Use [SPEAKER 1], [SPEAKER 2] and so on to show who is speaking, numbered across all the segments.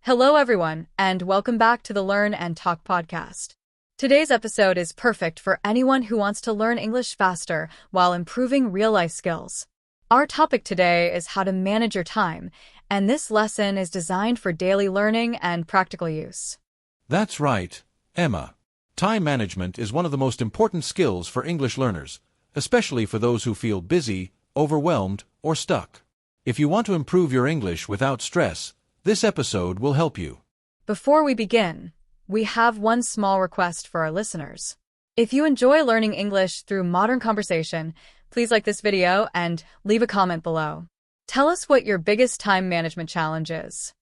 [SPEAKER 1] Hello, everyone, and welcome back to the Learn and Talk podcast. Today's episode is perfect for anyone who wants to learn English faster while improving real-life skills. Our topic today is how to manage your time, and this lesson is designed for daily learning and practical use.
[SPEAKER 2] That's right, Emma. Time management is one of the most important skills for English learners, especially for those who feel busy, overwhelmed, or stuck. If you want to improve your English without stress, this episode will help you.
[SPEAKER 1] Before we begin, we have one small request for our listeners. If you enjoy learning English through modern conversation, please like this video and leave a comment below. Tell us what your biggest time management challenge is.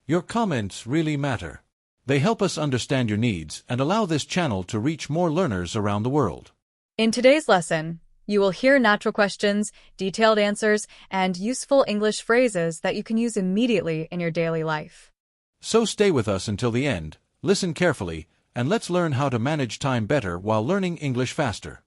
[SPEAKER 2] Your comments really matter. They help us understand your needs and allow this channel to reach more learners around the world.
[SPEAKER 1] In today's lesson, you will hear natural questions, detailed answers, and useful English phrases that you can use immediately in your daily life.
[SPEAKER 2] So stay with us until the end, listen carefully, and let's learn how to manage time better while learning English faster.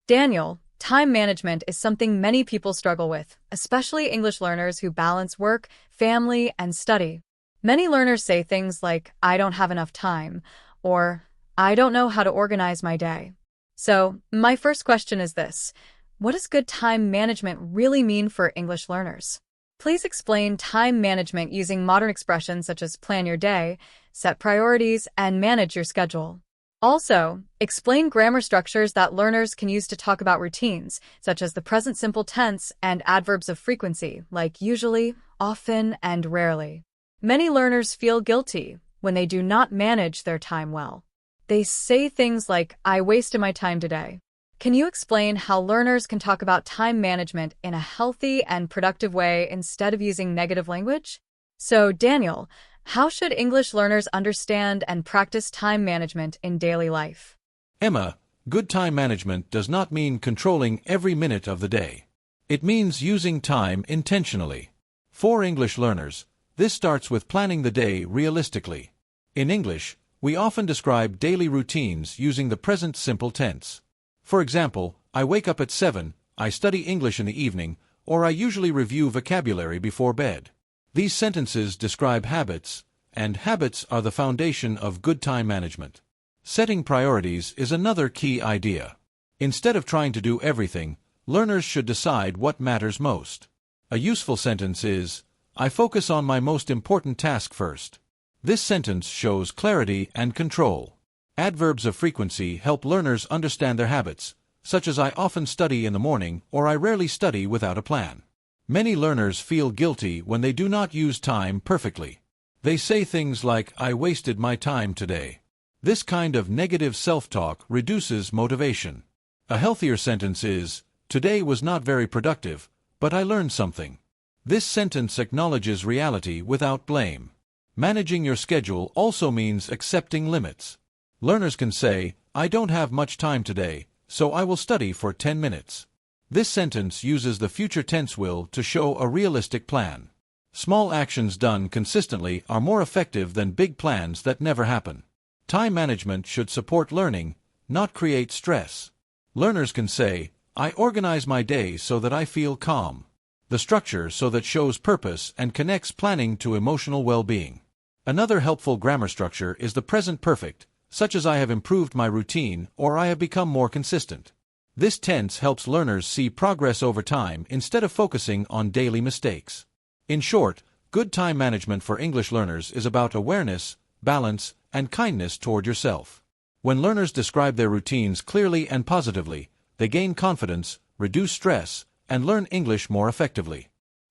[SPEAKER 1] Daniel, time management is something many people struggle with, especially English learners who balance work, family, and study. Many learners say things like, "I don't have enough time," or "I don't know how to organize my day." So, my first question is this: what does good time management really mean for English learners? Please explain time management using modern expressions such as plan your day, set priorities, and manage your schedule. Also, explain grammar structures that learners can use to talk about routines, such as the present simple tense and adverbs of frequency, like usually, often, and rarely. Many learners feel guilty when they do not manage their time well. They say things like, "I wasted my time today." Can you explain how learners can talk about time management in a healthy and productive way instead of using negative language? So, Daniel, how should English learners understand and practice time management in daily life?
[SPEAKER 2] Emma, good time management does not mean controlling every minute of the day. It means using time intentionally. For English learners, this starts with planning the day realistically. In English, we often describe daily routines using the present simple tense. For example, I wake up at 7, I study English in the evening, or I usually review vocabulary before bed. These sentences describe habits, and habits are the foundation of good time management. Setting priorities is another key idea. Instead of trying to do everything, learners should decide what matters most. A useful sentence is, "I focus on my most important task first." This sentence shows clarity and control. Adverbs of frequency help learners understand their habits, such as "I often study in the morning" or "I rarely study without a plan." Many learners feel guilty when they do not use time perfectly. They say things like, "I wasted my time today." This kind of negative self-talk reduces motivation. A healthier sentence is, "Today was not very productive, but I learned something." This sentence acknowledges reality without blame. Managing your schedule also means accepting limits. Learners can say, "I don't have much time today, so I will study for 10 minutes." This sentence uses the future tense will to show a realistic plan. Small actions done consistently are more effective than big plans that never happen. Time management should support learning, not create stress. Learners can say, "I organize my day so that I feel calm." The structure so that shows purpose and connects planning to emotional well-being. Another helpful grammar structure is the present perfect, such as "I have improved my routine" or "I have become more consistent." This tense helps learners see progress over time instead of focusing on daily mistakes. In short, good time management for English learners is about awareness, balance, and kindness toward yourself. When learners describe their routines clearly and positively, they gain confidence, reduce stress, and learn English more effectively.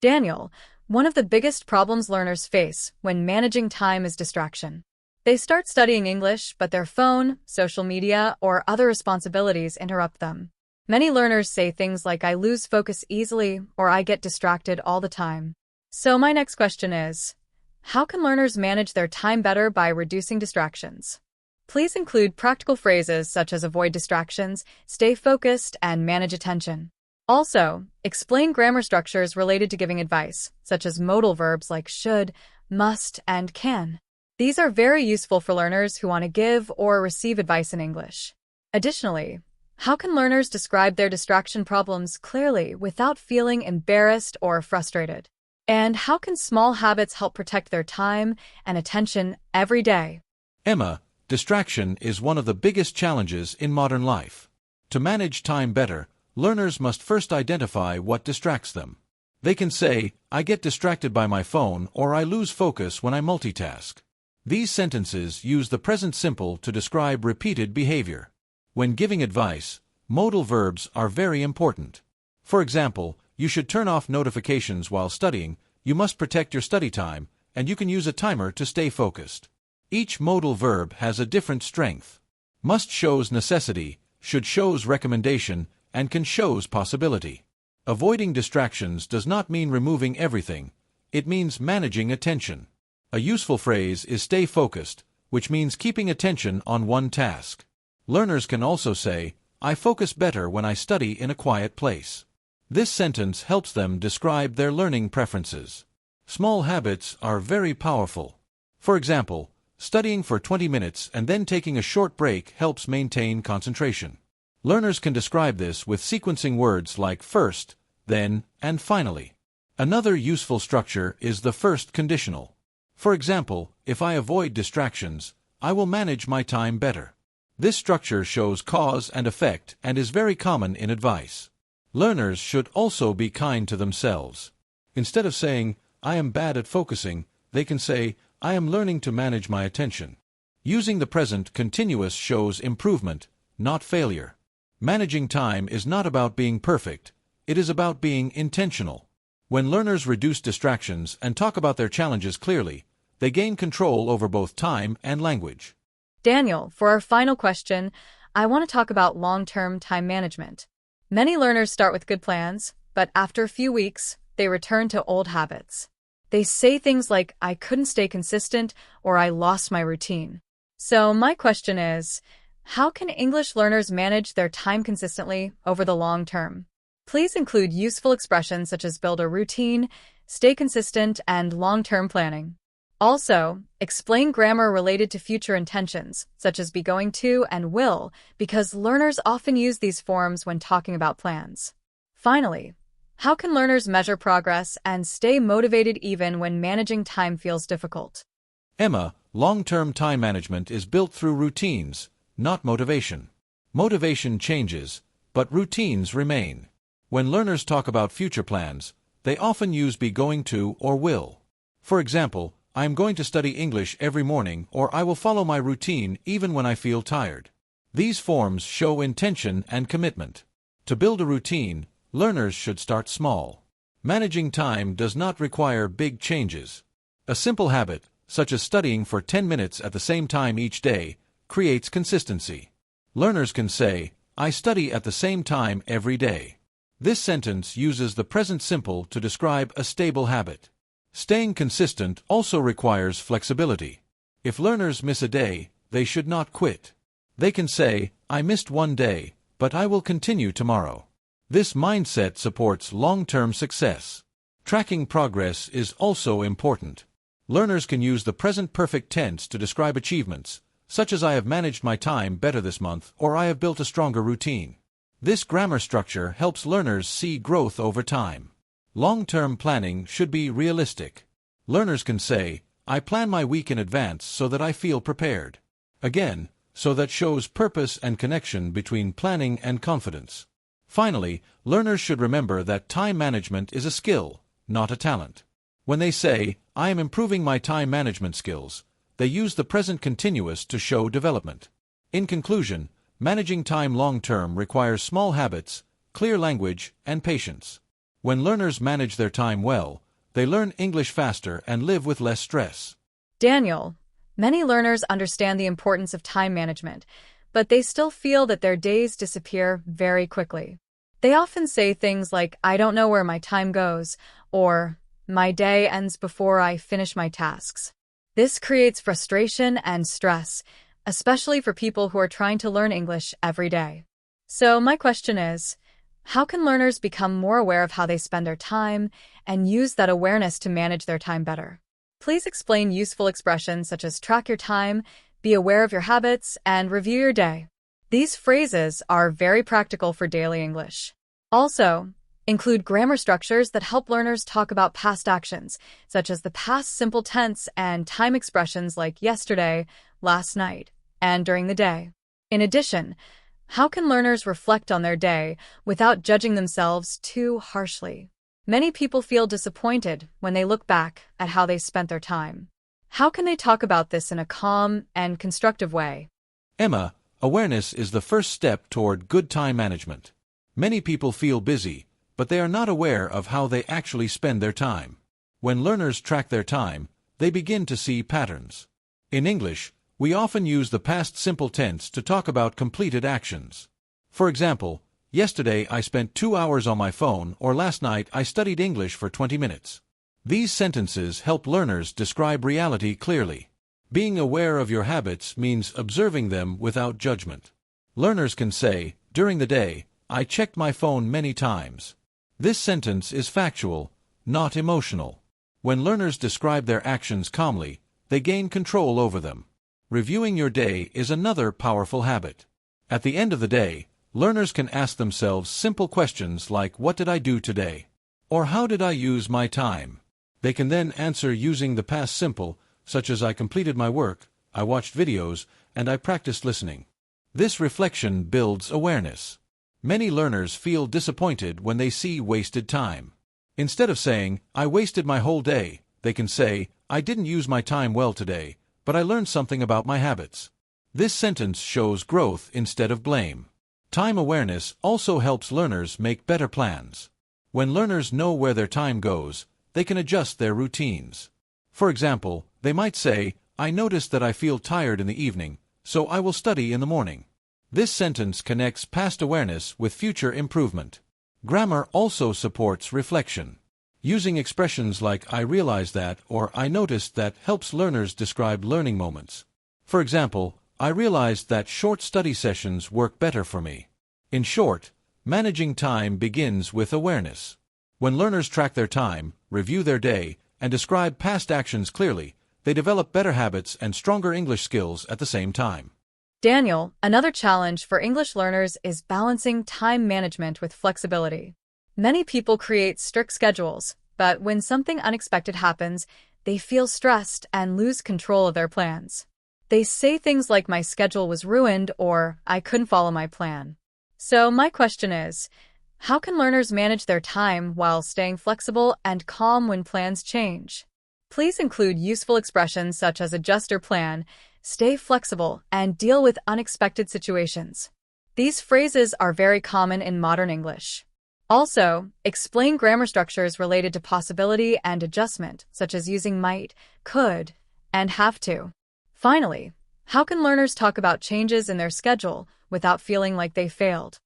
[SPEAKER 1] Daniel, one of the biggest problems learners face when managing time is distraction. They start studying English, but their phone, social media, or other responsibilities interrupt them. Many learners say things like, "I lose focus easily," or "I get distracted all the time." So my next question is, how can learners manage their time better by reducing distractions? Please include practical phrases such as avoid distractions, stay focused, and manage attention. Also, explain grammar structures related to giving advice, such as modal verbs like should, must, and can. These are very useful for learners who want to give or receive advice in English. Additionally, how can learners describe their distraction problems clearly without feeling embarrassed or frustrated? And how can small habits help protect their time and attention every day?
[SPEAKER 2] Emma, distraction is one of the biggest challenges in modern life. To manage time better, learners must first identify what distracts them. They can say, I get distracted by my phone, or I lose focus when I multitask. These sentences use the present simple to describe repeated behavior. When giving advice, modal verbs are very important. For example, you should turn off notifications while studying, you must protect your study time, and you can use a timer to stay focused. Each modal verb has a different strength. Must shows necessity, should shows recommendation, and can shows possibility. Avoiding distractions does not mean removing everything, it means managing attention. A useful phrase is stay focused, which means keeping attention on one task. Learners can also say, I focus better when I study in a quiet place. This sentence helps them describe their learning preferences. Small habits are very powerful. For example, studying for 20 minutes and then taking a short break helps maintain concentration. Learners can describe this with sequencing words like first, then, and finally. Another useful structure is the first conditional. For example, if I avoid distractions, I will manage my time better. This structure shows cause and effect and is very common in advice. Learners should also be kind to themselves. Instead of saying, I am bad at focusing, they can say, I am learning to manage my attention. Using the present continuous shows improvement, not failure. Managing time is not about being perfect, it is about being intentional. When learners reduce distractions and talk about their challenges clearly, they gain control over both time and language.
[SPEAKER 1] Daniel, for our final question, I want to talk about long-term time management. Many learners start with good plans, but after a few weeks, they return to old habits. They say things like, I couldn't stay consistent, or I lost my routine. So my question is, how can English learners manage their time consistently over the long term? Please include useful expressions such as build a routine, stay consistent, and long-term planning. Also, explain grammar related to future intentions, such as be going to and will, because learners often use these forms when talking about plans. Finally, how can learners measure progress and stay motivated even when managing time feels difficult?
[SPEAKER 2] Emma, long-term time management is built through routines, not motivation. Motivation changes, but routines remain. When learners talk about future plans, they often use be going to or will. For example, I am going to study English every morning, or I will follow my routine even when I feel tired. These forms show intention and commitment. To build a routine, learners should start small. Managing time does not require big changes. A simple habit, such as studying for 10 minutes at the same time each day, creates consistency. Learners can say, I study at the same time every day. This sentence uses the present simple to describe a stable habit. Staying consistent also requires flexibility. If learners miss a day, they should not quit. They can say, I missed one day, but I will continue tomorrow. This mindset supports long-term success. Tracking progress is also important. Learners can use the present perfect tense to describe achievements, such as I have managed my time better this month, or I have built a stronger routine. This grammar structure helps learners see growth over time. Long-term planning should be realistic. Learners can say, I plan my week in advance so that I feel prepared. Again, so that shows purpose and connection between planning and confidence. Finally, learners should remember that time management is a skill, not a talent. When they say, I am improving my time management skills, they use the present continuous to show development. In conclusion, managing time long-term requires small habits, clear language, and patience. When learners manage their time well, they learn English faster and live with less stress.
[SPEAKER 1] Daniel, many learners understand the importance of time management, but they still feel that their days disappear very quickly. They often say things like, I don't know where my time goes, or my day ends before I finish my tasks. This creates frustration and stress, especially for people who are trying to learn English every day. So my question is, how can learners become more aware of how they spend their time and use that awareness to manage their time better? Please explain useful expressions such as track your time, be aware of your habits, and review your day. These phrases are very practical for daily English. Also, Include grammar structures that help learners talk about past actions, such as the past simple tense and time expressions like yesterday, last night, and during the day. In addition, how can learners reflect on their day without judging themselves too harshly? Many people feel disappointed when they look back at how they spent their time. How can they talk about this in a calm and constructive way?
[SPEAKER 2] Emma, awareness is the first step toward good time management. Many people feel busy, but they are not aware of how they actually spend their time. When learners track their time, they begin to see patterns. In English, we often use the past simple tense to talk about completed actions. For example, yesterday I spent 2 hours on my phone, or last night I studied English for 20 minutes. These sentences help learners describe reality clearly. Being aware of your habits means observing them without judgment. Learners can say, during the day, I checked my phone many times. This sentence is factual, not emotional. When learners describe their actions calmly, they gain control over them. Reviewing your day is another powerful habit. At the end of the day, learners can ask themselves simple questions like, what did I do today? Or how did I use my time? They can then answer using the past simple, such as I completed my work, I watched videos, and I practiced listening. This reflection builds awareness. Many learners feel disappointed when they see wasted time. Instead of saying, I wasted my whole day, they can say, I didn't use my time well today, but I learned something about my habits. This sentence shows growth instead of blame. Time awareness also helps learners make better plans. When learners know where their time goes, they can adjust their routines. For example, they might say, I noticed that I feel tired in the evening, so I will study in the morning. This sentence connects past awareness with future improvement. Grammar also supports reflection. Using expressions like I realized that or I noticed that helps learners describe learning moments. For example, I realized that short study sessions work better for me. In short, managing time begins with awareness. When learners track their time, review their day, and describe past actions clearly, they develop better habits and stronger English skills at the same time.
[SPEAKER 1] Daniel, another challenge for English learners is balancing time management with flexibility. Many people create strict schedules, but when something unexpected happens, they feel stressed and lose control of their plans. They say things like my schedule was ruined or I couldn't follow my plan. So my question is, how can learners manage their time while staying flexible and calm when plans change? Please include useful expressions such as adjust your plan, stay flexible, and deal with unexpected situations. These phrases are very common in modern English. Also, explain grammar structures related to possibility and adjustment, such as using might, could, and have to. Finally, how can learners talk about changes in their schedule without feeling like they failed?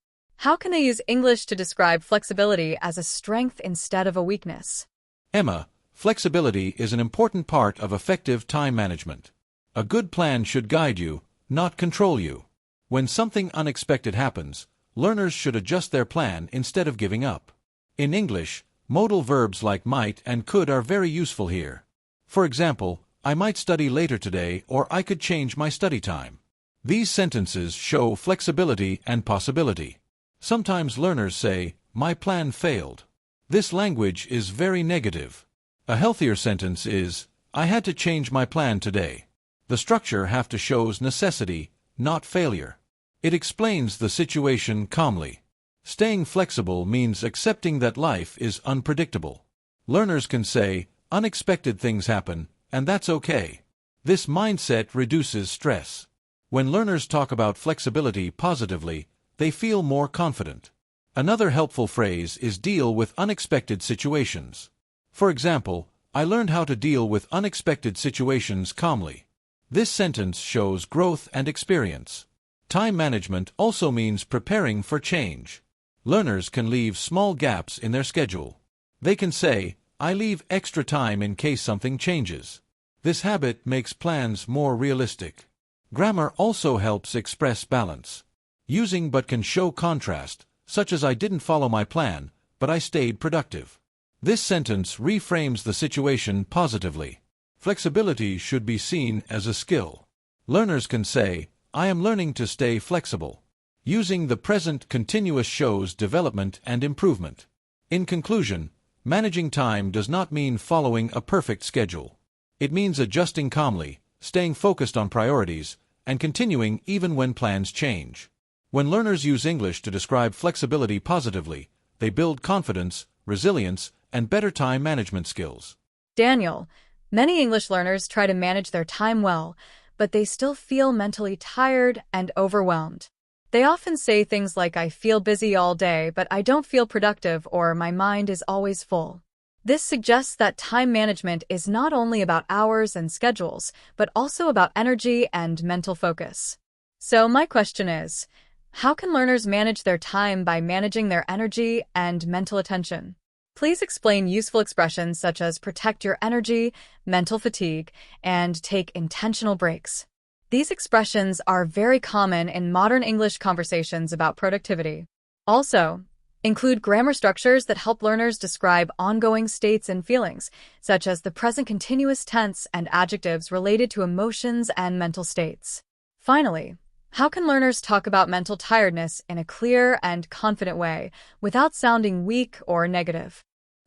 [SPEAKER 1] How can they use English to describe flexibility as a strength instead of a weakness?
[SPEAKER 2] Emma, flexibility is an important part of effective time management. A good plan should guide you, not control you. When something unexpected happens, learners should adjust their plan instead of giving up. In English, modal verbs like might and could are very useful here. For example, I might study later today or I could change my study time. These sentences show flexibility and possibility. Sometimes learners say, my plan failed. This language is very negative. A healthier sentence is, I had to change my plan today. The structure have to shows necessity, not failure. It explains the situation calmly. Staying flexible means accepting that life is unpredictable. Learners can say, unexpected things happen, and that's okay. This mindset reduces stress. When learners talk about flexibility positively, they feel more confident. Another helpful phrase is deal with unexpected situations. For example, I learned how to deal with unexpected situations calmly. This sentence shows growth and experience. Time management also means preparing for change. Learners can leave small gaps in their schedule. They can say, I leave extra time in case something changes. This habit makes plans more realistic. Grammar also helps express balance. Using but can show contrast, such as I didn't follow my plan, but I stayed productive. This sentence reframes the situation positively. Flexibility should be seen as a skill. Learners can say, I am learning to stay flexible. Using the present continuous shows development and improvement. In conclusion, managing time does not mean following a perfect schedule. It means adjusting calmly, staying focused on priorities, and continuing even when plans change. When learners use English to describe flexibility positively, they build confidence, resilience, and better time management skills.
[SPEAKER 1] Daniel, many English learners try to manage their time well, but they still feel mentally tired and overwhelmed. They often say things like, I feel busy all day, but I don't feel productive, or my mind is always full. This suggests that time management is not only about hours and schedules, but also about energy and mental focus. So my question is, how can learners manage their time by managing their energy and mental attention? Please explain useful expressions such as protect your energy, mental fatigue, and take intentional breaks. These expressions are very common in modern English conversations about productivity. Also, include grammar structures that help learners describe ongoing states and feelings, such as the present continuous tense and adjectives related to emotions and mental states. Finally, how can learners talk about mental tiredness in a clear and confident way without sounding weak or negative?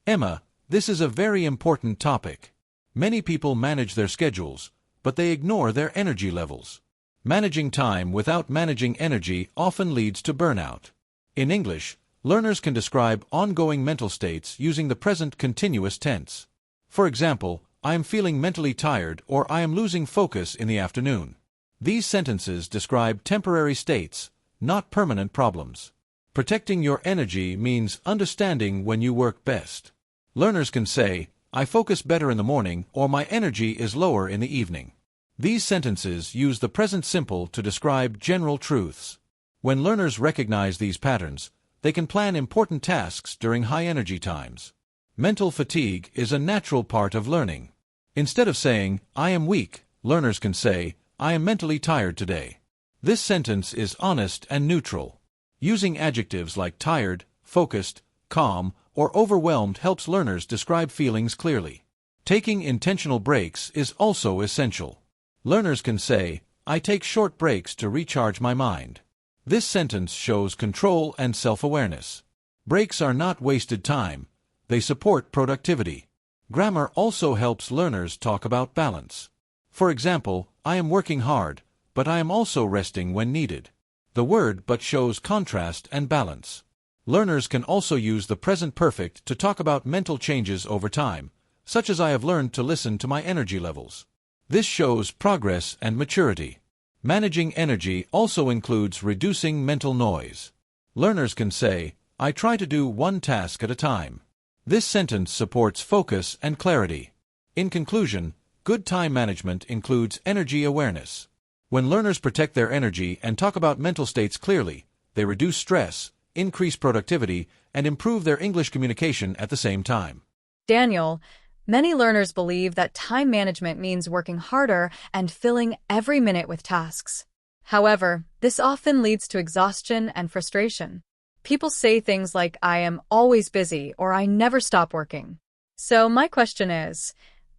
[SPEAKER 2] Emma, this is a very important topic. Many people manage their schedules, but they ignore their energy levels. Managing time without managing energy often leads to burnout. In English, learners can describe ongoing mental states using the present continuous tense. For example, I am feeling mentally tired, or I am losing focus in the afternoon. These sentences describe temporary states, not permanent problems. Protecting your energy means understanding when you work best. Learners can say, I focus better in the morning, or my energy is lower in the evening. These sentences use the present simple to describe general truths. When learners recognize these patterns, they can plan important tasks during high-energy times. Mental fatigue is a natural part of learning. Instead of saying, I am weak, learners can say, I am mentally tired today. This sentence is honest and neutral. Using adjectives like tired, focused, calm, or overwhelmed helps learners describe feelings clearly. Taking intentional breaks is also essential. Learners can say, I take short breaks to recharge my mind. This sentence shows control and self-awareness. Breaks are not wasted time. They support productivity. Grammar also helps learners talk about balance. For example, I am working hard, but I am also resting when needed. The word but shows contrast and balance. Learners can also use the present perfect to talk about mental changes over time, such as I have learned to listen to my energy levels. This shows progress and maturity. Managing energy also includes reducing mental noise. Learners can say, I try to do one task at a time. This sentence supports focus and clarity. In conclusion, good time management includes energy awareness. When learners protect their energy and talk about mental states clearly, they reduce stress, increase productivity, and improve their English communication at the same time.
[SPEAKER 1] Daniel, many learners believe that time management means working harder and filling every minute with tasks. However, this often leads to exhaustion and frustration. People say things like, I am always busy, or I never stop working. So my question is,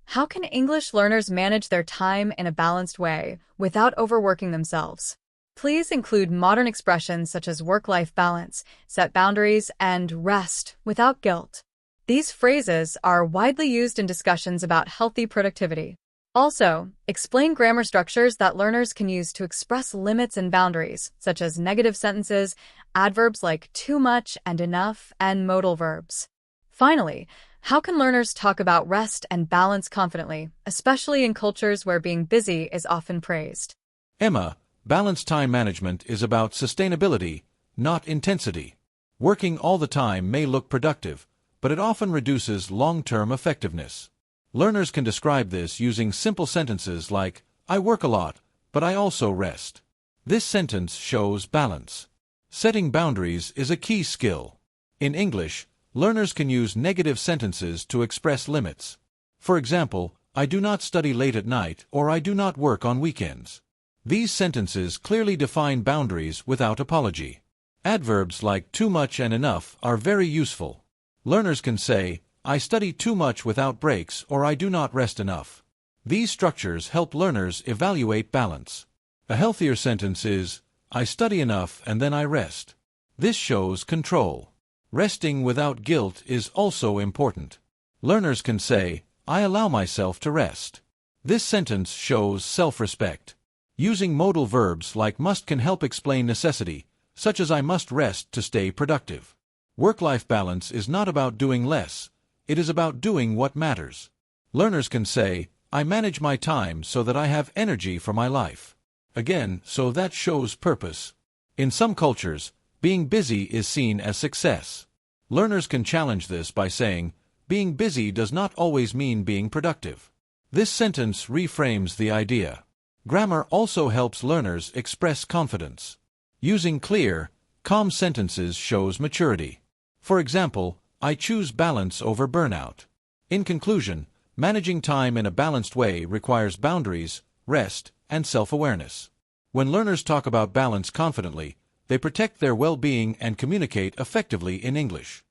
[SPEAKER 1] how can English learners manage their time in a balanced way without overworking themselves? Please include modern expressions such as work-life balance, set boundaries, and rest without guilt. These phrases are widely used in discussions about healthy productivity. Also, explain grammar structures that learners can use to express limits and boundaries, such as negative sentences, adverbs like too much and enough, and modal verbs. Finally, how can learners talk about rest and balance confidently, especially in cultures where being busy is often praised?
[SPEAKER 2] Emma, balanced time management is about sustainability, not intensity. Working all the time may look productive, but it often reduces long-term effectiveness. Learners can describe this using simple sentences like, I work a lot, but I also rest. This sentence shows balance. Setting boundaries is a key skill. In English, learners can use negative sentences to express limits. For example, I do not study late at night, or I do not work on weekends. These sentences clearly define boundaries without apology. Adverbs like too much and enough are very useful. Learners can say, I study too much without breaks, or I do not rest enough. These structures help learners evaluate balance. A healthier sentence is, I study enough and then I rest. This shows control. Resting without guilt is also important. Learners can say, I allow myself to rest. This sentence shows self-respect. Using modal verbs like must can help explain necessity, such as I must rest to stay productive. Work-life balance is not about doing less, it is about doing what matters. Learners can say, I manage my time so that I have energy for my life. Again, so that shows purpose. In some cultures, being busy is seen as success. Learners can challenge this by saying, being busy does not always mean being productive. This sentence reframes the idea. Grammar also helps learners express confidence. Using clear, calm sentences shows maturity. For example, I choose balance over burnout. In conclusion, managing time in a balanced way requires boundaries, rest, and self-awareness. When learners talk about balance confidently, they protect their well-being and communicate effectively in English.